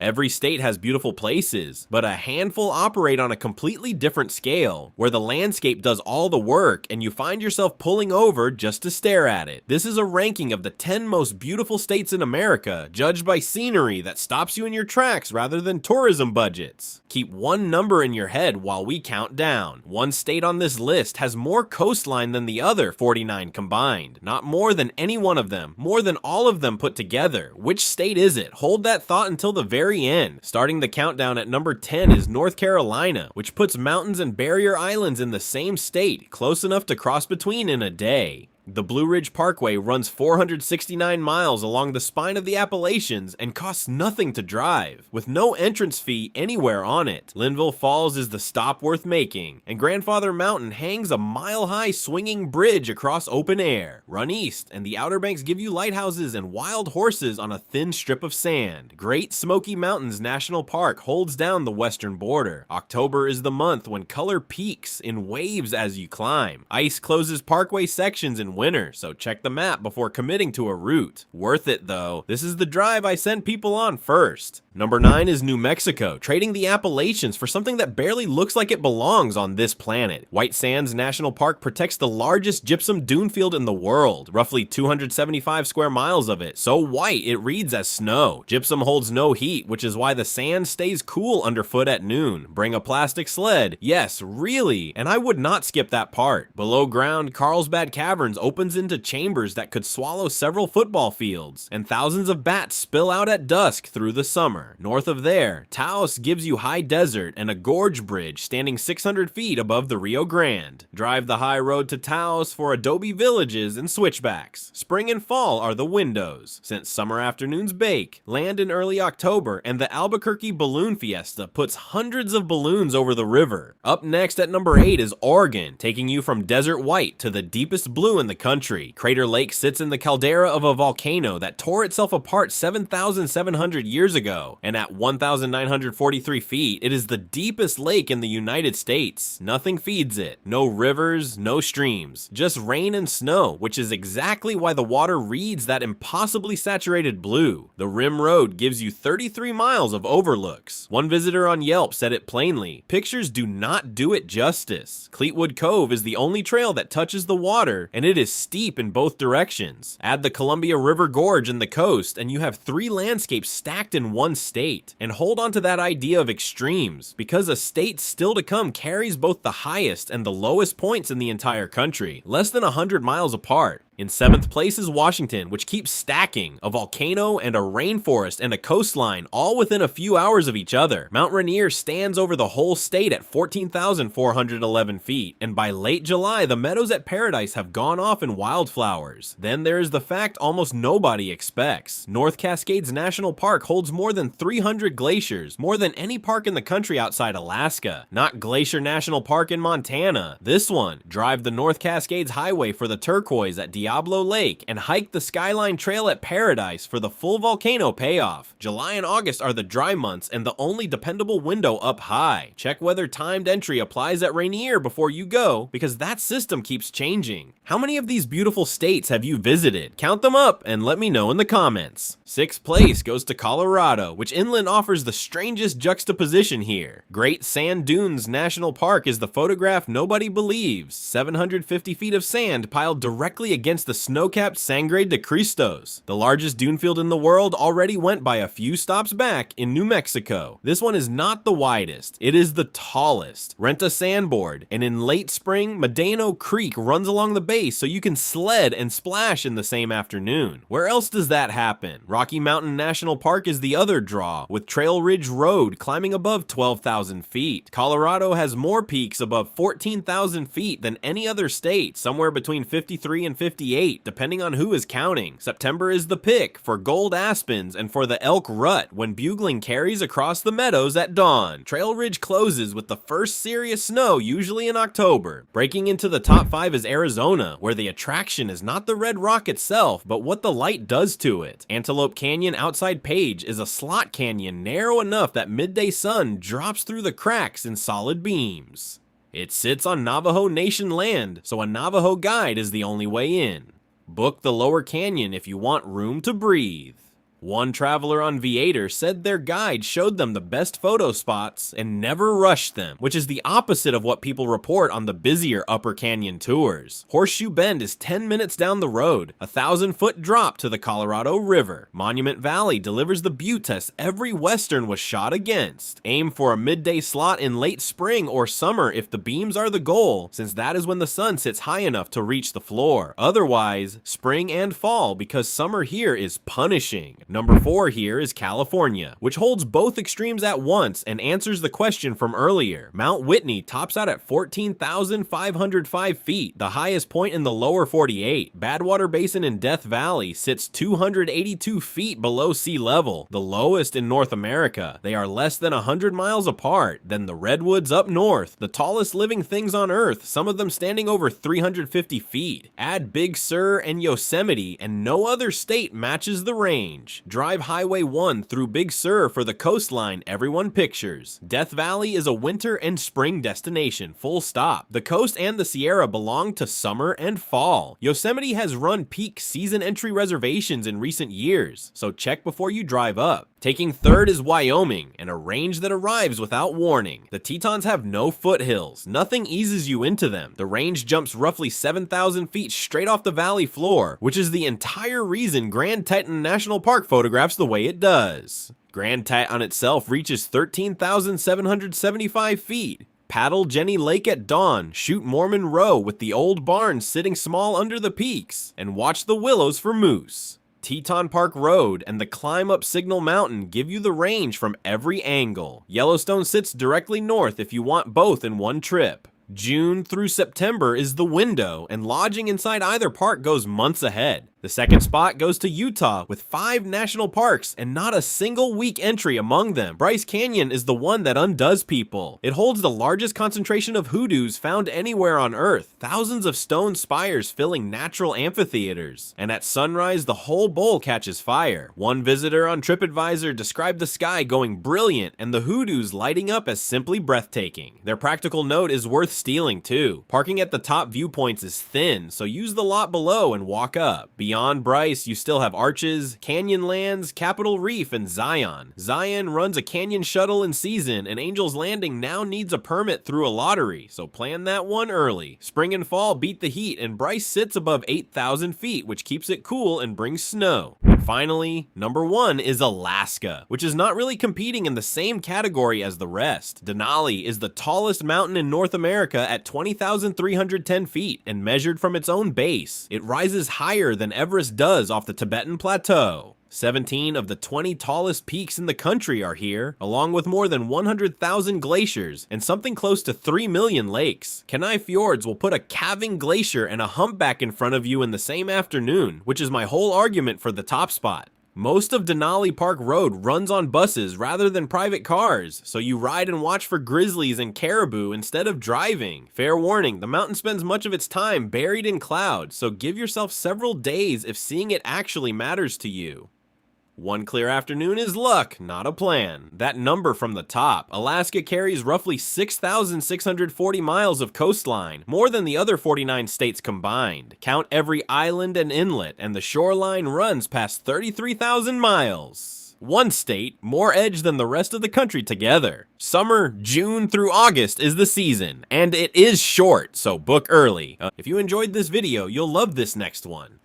Every state has beautiful places, but a handful operate on a completely different scale, where the landscape does all the work and you find yourself pulling over just to stare at it. This is a ranking of the 10 most beautiful states in America, judged by scenery that stops you in your tracks rather than tourism budgets. Keep one number in your head while we count down. One state on this list has more coastline than the other 49 combined. Not more than any one of them, more than all of them put together. Which state is it? Hold that thought until the very end. Starting the countdown at number 10 is North Carolina, which puts mountains and barrier islands in the same state, close enough to cross between in a day. The Blue Ridge Parkway runs 469 miles along the spine of the Appalachians and costs nothing to drive, with no entrance fee anywhere on it. Linville Falls is the stop worth making, and Grandfather Mountain hangs a mile-high swinging bridge across open air. Run east, and the Outer Banks give you lighthouses and wild horses on a thin strip of sand. Great Smoky Mountains National Park holds down the western border. October is the month when color peaks in waves as you climb. Ice closes Parkway sections in winter, so check the map before committing to a route. Worth it though. This is the drive I sent people on first. Number 9 is New Mexico, trading the Appalachians for something that barely looks like it belongs on this planet. White Sands National Park protects the largest gypsum dune field in the world, roughly 275 square miles of it, so white it reads as snow. Gypsum holds no heat, which is why the sand stays cool underfoot at noon. Bring a plastic sled. Yes, really, and I would not skip that part. Below ground, Carlsbad Caverns opens into chambers that could swallow several football fields, and thousands of bats spill out at dusk through the summer. North of there, Taos gives you high desert and a gorge bridge standing 600 feet above the Rio Grande. Drive the high road to Taos for adobe villages and switchbacks. Spring and fall are the windows, since summer afternoons bake. Land in early October, and the Albuquerque Balloon Fiesta puts hundreds of balloons over the river. Up next at number 8 is Oregon, taking you from desert white to the deepest blue in the country. Crater Lake sits in the caldera of a volcano that tore itself apart 7,700 years ago, and at 1,943 feet, it is the deepest lake in the United States. Nothing feeds it. No rivers, no streams, just rain and snow, which is exactly why the water reads that impossibly saturated blue. The Rim Road gives you 33 miles of overlooks. One visitor on Yelp said it plainly: pictures do not do it justice. Cleetwood Cove is the only trail that touches the water, and it is steep in both directions. Add the Columbia River Gorge and the coast, and you have 3 landscapes stacked in one state. And hold on to that idea of extremes, because a state still to come carries both the highest and the lowest points in the entire country, less than 100 miles apart. In 7th place is Washington, which keeps stacking a volcano and a rainforest and a coastline all within a few hours of each other. Mount Rainier stands over the whole state at 14,411 feet, and by late July, the meadows at Paradise have gone off in wildflowers. Then there is the fact almost nobody expects. North Cascades National Park holds more than 300 glaciers, more than any park in the country outside Alaska. Not Glacier National Park in Montana. This one. Drive the North Cascades Highway for the turquoise at Diablo Lake, and hike the Skyline Trail at Paradise for the full volcano payoff. July and August are the dry months and the only dependable window up high. Check whether timed entry applies at Rainier before you go, because that system keeps changing. How many of these beautiful states have you visited? Count them up and let me know in the comments. 6th place goes to Colorado, which inland offers the strangest juxtaposition here. Great Sand Dunes National Park is the photograph nobody believes. 750 feet of sand piled directly against the snow-capped Sangre de Cristos. The largest dune field in the world already went by a few stops back in New Mexico. This one is not the widest, it is the tallest. Rent a sandboard, and in late spring, Medano Creek runs along the base so you can sled and splash in the same afternoon. Where else does that happen? Rocky Mountain National Park is the other draw, with Trail Ridge Road climbing above 12,000 feet. Colorado has more peaks above 14,000 feet than any other state, somewhere between 53 and 58, depending on who is counting. September is the pick for gold aspens and for the elk rut when bugling carries across the meadows at dawn. Trail Ridge closes with the first serious snow, usually in October. Breaking into the top 5 is Arizona, where the attraction is not the red rock itself, but what the light does to it. Antelope Canyon outside Page is a slot canyon narrow enough that midday sun drops through the cracks in solid beams. It sits on Navajo Nation land, so a Navajo guide is the only way in. Book the lower canyon if you want room to breathe. One traveler on Viator said their guide showed them the best photo spots and never rushed them, which is the opposite of what people report on the busier Upper Canyon tours. Horseshoe Bend is 10 minutes down the road, a 1,000-foot drop to the Colorado River. Monument Valley delivers the Butte test every Western was shot against. Aim for a midday slot in late spring or summer if the beams are the goal, since that is when the sun sits high enough to reach the floor. Otherwise, spring and fall, because summer here is punishing. Number 4 here is California, which holds both extremes at once and answers the question from earlier. Mount Whitney tops out at 14,505 feet, the highest point in the lower 48. Badwater Basin in Death Valley sits 282 feet below sea level, the lowest in North America. They are less than 100 miles apart. Then the Redwoods up north, the tallest living things on Earth, some of them standing over 350 feet. Add Big Sur and Yosemite, and no other state matches the range. Drive Highway 1 through Big Sur for the coastline everyone pictures. Death Valley is a winter and spring destination, full stop. The coast and the Sierra belong to summer and fall. Yosemite has run peak season entry reservations in recent years, so check before you drive up. Taking third is Wyoming, and a range that arrives without warning. The Tetons have no foothills. Nothing eases you into them. The range jumps roughly 7,000 feet straight off the valley floor, which is the entire reason Grand Teton National Park photographs the way it does. Grand Teton itself reaches 13,775 feet. Paddle Jenny Lake at dawn, shoot Mormon Row with the old barns sitting small under the peaks, and watch the willows for moose. Teton Park Road and the climb up Signal Mountain give you the range from every angle. Yellowstone sits directly north if you want both in one trip. June through September is the window, and lodging inside either park goes months ahead. The second spot goes to Utah with 5 national parks and not a single week entry among them. Bryce Canyon is the one that undoes people. It holds the largest concentration of hoodoos found anywhere on Earth, thousands of stone spires filling natural amphitheaters. And at sunrise, the whole bowl catches fire. One visitor on TripAdvisor described the sky going brilliant and the hoodoos lighting up as simply breathtaking. Their practical note is worth stealing too. Parking at the top viewpoints is thin, so use the lot below and walk up. Beyond Bryce, you still have Arches, Canyonlands, Capitol Reef, and Zion. Zion runs a canyon shuttle in season, and Angel's Landing now needs a permit through a lottery, so plan that one early. Spring and fall beat the heat, and Bryce sits above 8,000 feet, which keeps it cool and brings snow. And finally, number 1 is Alaska, which is not really competing in the same category as the rest. Denali is the tallest mountain in North America at 20,310 feet, and measured from its own base, it rises higher than Everest does off the Tibetan Plateau. 17 of the 20 tallest peaks in the country are here, along with more than 100,000 glaciers and something close to 3 million lakes. Kenai Fjords will put a calving glacier and a humpback in front of you in the same afternoon, which is my whole argument for the top spot. Most of Denali Park Road runs on buses rather than private cars, so you ride and watch for grizzlies and caribou instead of driving. Fair warning, the mountain spends much of its time buried in clouds, so give yourself several days if seeing it actually matters to you. One clear afternoon is luck, not a plan. That number from the top. Alaska carries roughly 6,640 miles of coastline, more than the other 49 states combined. Count every island and inlet, and the shoreline runs past 33,000 miles. One state, more edge than the rest of the country together. Summer, June through August is the season, and it is short, so book early. If you enjoyed this video, you'll love this next one.